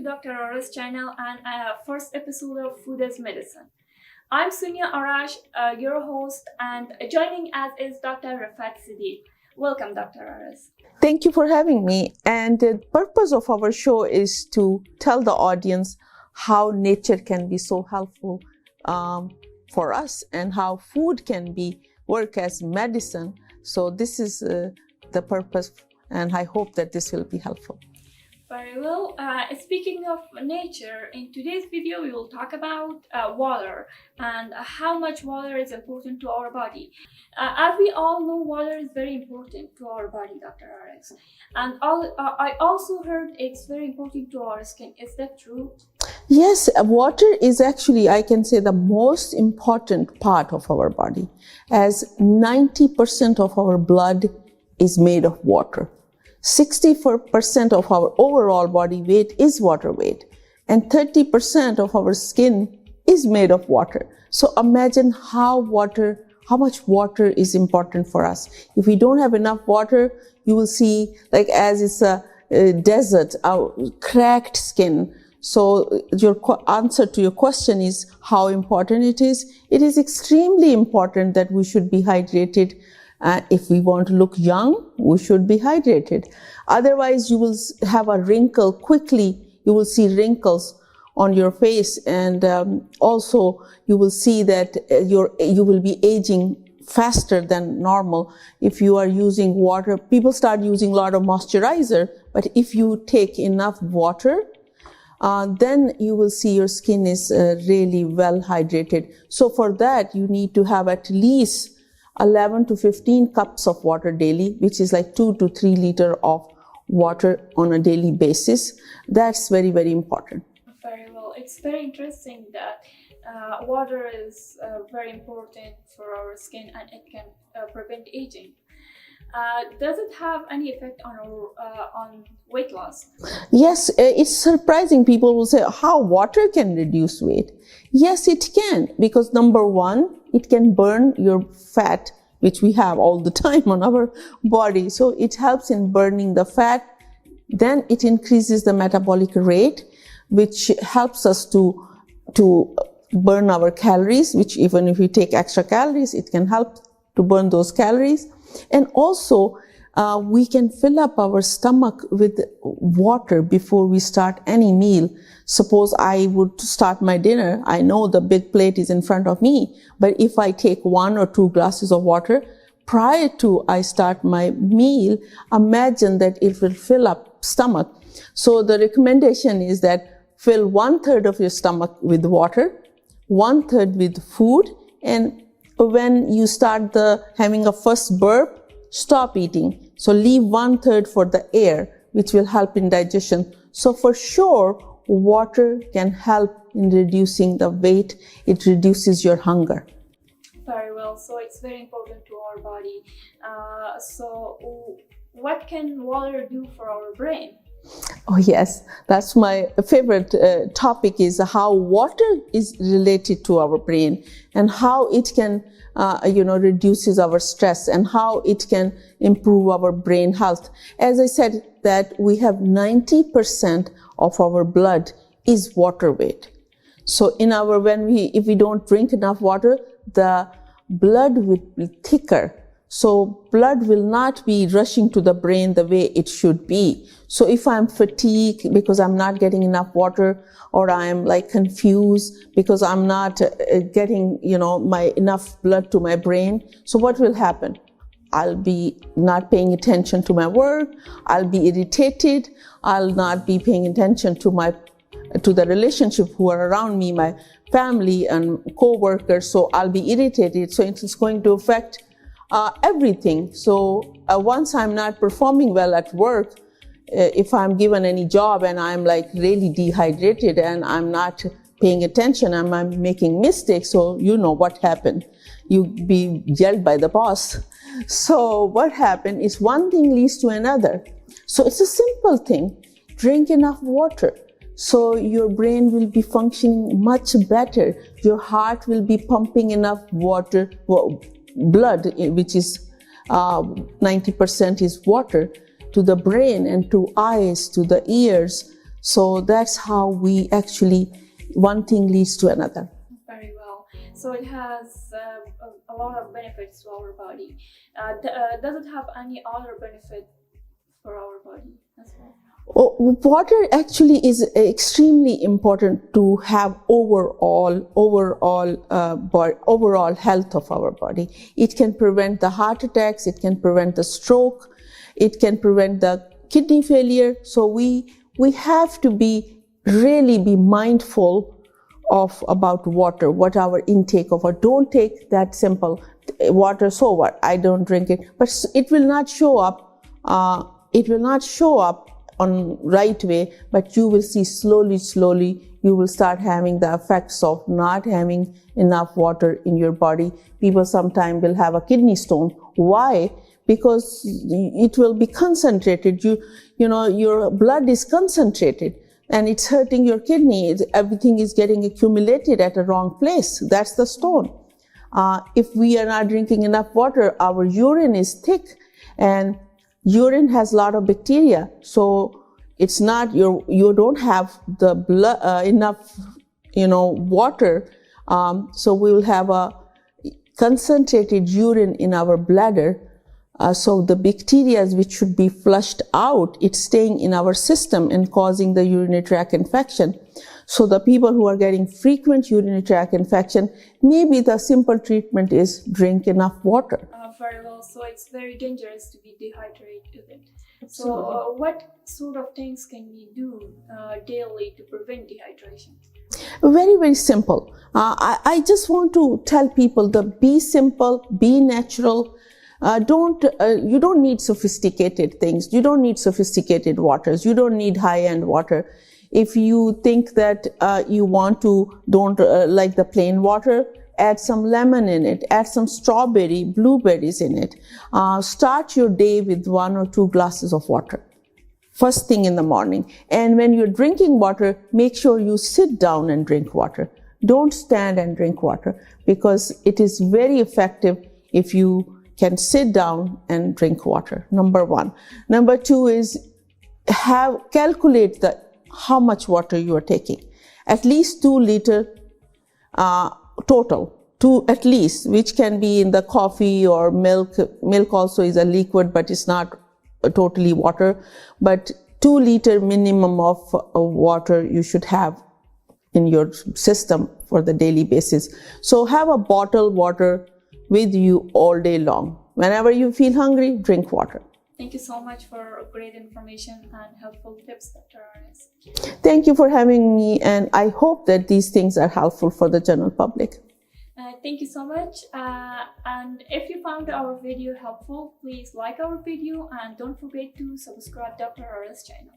Dr. Ara's channel and first episode of Food as Medicine. I'm Sunya Arash, your host, and joining us is Dr. Rafat Siddiq. Welcome, Dr. Aras. Thank you for having me. And the purpose of our show is to tell the audience how nature can be so helpful for us and how food can work as medicine. So this is the purpose, and I hope that this will be helpful. Very well. Speaking of nature, in today's video we will talk about water and how much water is important to our body. As we all know, water is very important to our body, Dr. Aras. And I also heard it's very important to our skin. Is that true? Yes, water is actually, I can say, the most important part of our body, as 90% of our blood is made of water. 64% of our overall body weight is water weight, and 30% of our skin is made of water. So imagine how much water is important for us. If we don't have enough water, you will see, like, as it's a desert, our cracked skin. So your answer to your question is how important it is. It is extremely important that we should be hydrated. If we want to look young, we should be hydrated. Otherwise, you will have a wrinkle quickly. You will see wrinkles on your face, and also you will see that you will be aging faster than normal. If you are using water, people start using a lot of moisturizer, but if you take enough water, then you will see your skin is really well hydrated. So for that, you need to have at least 11 to 15 cups of water daily, which is like 2 to 3 liters of water on a daily basis. That's very, very important. Very well. It's very interesting that water is very important for our skin, and it can prevent aging. Does it have any effect on weight loss? Yes, it's surprising. People will say, how water can reduce weight? Yes, it can, because number one, it can burn your fat, which we have all the time on our body. So it helps in burning the fat. Then it increases the metabolic rate, which helps us to burn our calories, which even if we take extra calories, it can help to burn those calories. And also, we can fill up our stomach with water before we start any meal. Suppose I would start my dinner, I know the big plate is in front of me, but if I take 1 or 2 glasses of water prior to I start my meal, imagine that it will fill up stomach. So the recommendation is that fill 1/3 of your stomach with water, 1/3 with food, and when you start having a first burp, stop eating. So leave 1/3 for the air, which will help in digestion. So for sure, water can help in reducing the weight. It reduces your hunger. Very well. So it's very important to our body. So what can water do for our brain? Oh yes, that's my favorite topic, is how water is related to our brain and how it can reduces our stress and how it can improve our brain health. As I said, that we have 90% of our blood is water weight. So if we don't drink enough water, the blood will be thicker. So blood will not be rushing to the brain the way it should be. So if I'm fatigued because I'm not getting enough water, or I'm like confused because I'm not getting, my enough blood to my brain, so what will happen? I'll be not paying attention to my work. I'll be irritated. I'll not be paying attention to the relationship who are around me, my family and co-workers. So I'll be irritated. So it's going to affect everything. So once I'm not performing well at work, if I'm given any job and I'm like really dehydrated and I'm not paying attention and I'm making mistakes, so you know what happened. You be yelled by the boss. So what happened is one thing leads to another. So it's a simple thing. Drink enough water. So your brain will be functioning much better. Your heart will be pumping enough water, blood, which is 90% is water, to the brain and to eyes, to the ears. So that's how we actually, one thing leads to another. Very well. So it has a lot of benefits to our body. Does it have any other benefit for our body as well? Water actually is extremely important to have overall health of our body. It can prevent the heart attacks, it can prevent the stroke, it can prevent the kidney failure. So we have to really be mindful about water, what our intake of water. Don't take that simple water, so what, I don't drink it, but it will not show up. It will not show up on right way, but you will see slowly you will start having the effects of not having enough water in your body. People sometimes will have a kidney stone. Why? Because it will be concentrated. You know, your blood is concentrated and it's hurting your kidney. Everything is getting accumulated at a wrong place. That's the stone. If we are not drinking enough water, our urine is thick, and urine has a lot of bacteria, so it's not you don't have the blood enough, water. So we will have a concentrated urine in our bladder. So the bacteria which should be flushed out, it's staying in our system and causing the urinary tract infection. So the people who are getting frequent urinary tract infection, maybe the simple treatment is drink enough water. Very well. So it's very dangerous to be dehydrated. So what sort of things can we do daily to prevent dehydration? Very, very simple. I just want to tell people that be simple, be natural. You don't need sophisticated things. You don't need sophisticated waters. You don't need high-end water. If you think that you want to, don't like the plain water, add some lemon in it, add some strawberry, blueberries in it. Start your day with 1 or 2 glasses of water, first thing in the morning. And when you're drinking water, make sure you sit down and drink water. Don't stand and drink water, because it is very effective if you can sit down and drink water, number 1. Number 2 is calculate how much water you are taking. At least 2 liters total, 2 at least, which can be in the coffee or milk. Milk also is a liquid, but it's not totally water. But 2 liter minimum of water you should have in your system for the daily basis. So have a bottled water with you all day long. Whenever you feel hungry, drink water. Thank you so much for great information and helpful tips, Dr. Aris. Thank you for having me, and I hope that these things are helpful for the general public. Thank you so much. And if you found our video helpful, please like our video and don't forget to subscribe Dr. Aris channel.